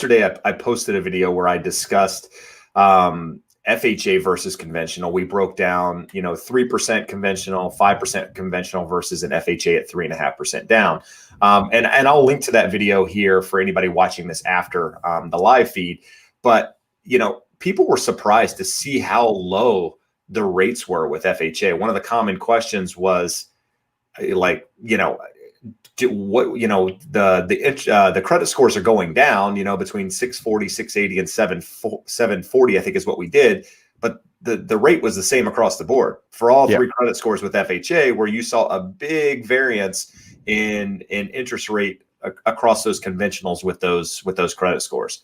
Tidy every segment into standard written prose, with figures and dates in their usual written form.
yesterday I posted a video where I discussed FHA versus conventional. We broke down, 3% conventional, 5% conventional versus an FHA at 3.5% down. And I'll link to that video here for anybody watching this after the live feed. But, people were surprised to see how low the rates were with FHA. One of the common questions was like, the credit scores are going down, between 640, 680 and 740, I think is what we did. But the rate was the same across the board for all three credit scores with FHA, where you saw a big variance in interest rate across those conventionals with those credit scores.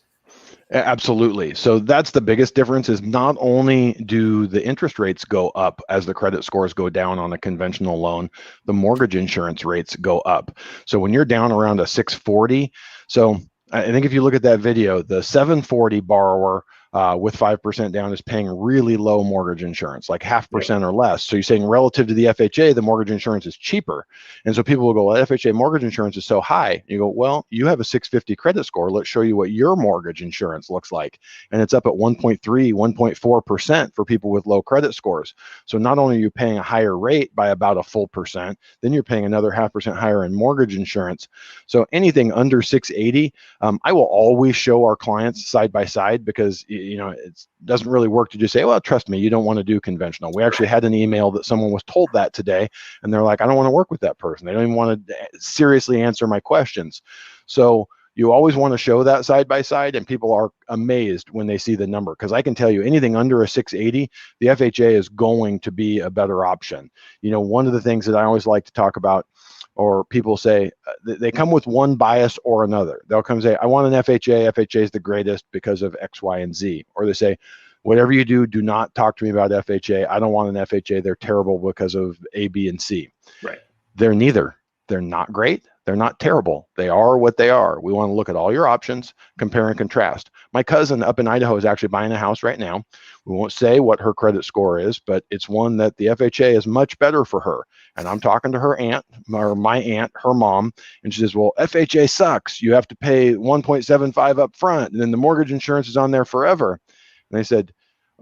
Absolutely. So that's the biggest difference, is not only do the interest rates go up as the credit scores go down on a conventional loan, the mortgage insurance rates go up. So when you're down around a 640, so I think if you look at that video, the 740 borrower with 5% down is paying really low mortgage insurance, like 0.5% or less. So you're saying relative to the FHA, the mortgage insurance is cheaper. And so people will go, well, FHA mortgage insurance is so high. You go, well, you have a 650 credit score. Let's show you what your mortgage insurance looks like. And it's up at 1.3, 1.4% for people with low credit scores. So not only are you paying a higher rate by about a full percent, then you're paying another 0.5% higher in mortgage insurance. So anything under 680, I will always show our clients side by side, because it doesn't really work to just say, well, trust me, you don't want to do conventional. We actually had an email that someone was told that today, and they're like, I don't want to work with that person. They don't even want to seriously answer my questions. So you always want to show that side by side, and people are amazed when they see the number, because I can tell you anything under a 680, the FHA is going to be a better option. One of the things that I always like to talk about, or people say, they come with one bias or another. They'll come and say, I want an FHA. FHA is the greatest because of X, Y, and Z. Or they say, whatever you do, do not talk to me about FHA. I don't want an FHA. They're terrible because of A, B, and C. Right. They're neither. They're not great. They're not terrible. They are what they are. We want to look at all your options, compare and contrast. My cousin up in Idaho is actually buying a house right now. We won't say what her credit score is, but it's one that the FHA is much better for her. And I'm talking to her aunt, or my aunt, her mom, and she says, well, FHA sucks. You have to pay 1.75 up front, and then the mortgage insurance is on there forever. And I said,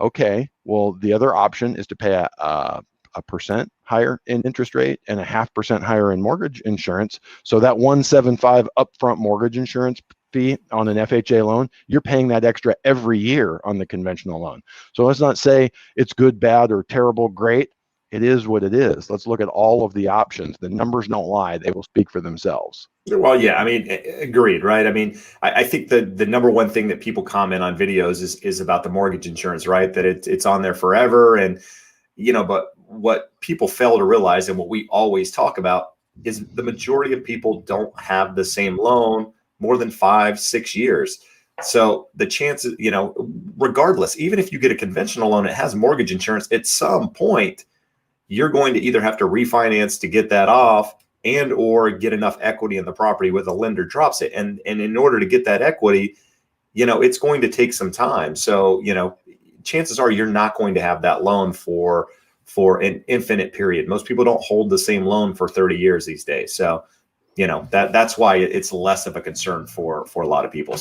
okay, well, the other option is to pay a percent higher in interest rate and a 0.5% higher in mortgage insurance. So that 175 upfront mortgage insurance fee on an FHA loan, you're paying that extra every year on the conventional loan. So let's not say it's good, bad, or terrible, great. It is what it is. Let's look at all of the options. The numbers don't lie. They will speak for themselves. Well, yeah, agreed, right? I think the number one thing that people comment on videos is about the mortgage insurance, right? That it's on there forever. And, but what people fail to realize, and what we always talk about, is the majority of people don't have the same loan more than 5-6 years. So the chances, regardless, even if you get a conventional loan, it has mortgage insurance, at some point, you're going to either have to refinance to get that off, and or get enough equity in the property where the lender drops it. And in order to get that equity, it's going to take some time. So, chances are you're not going to have that loan for an infinite period. Most people don't hold the same loan for 30 years these days. So, that's why it's less of a concern for a lot of people.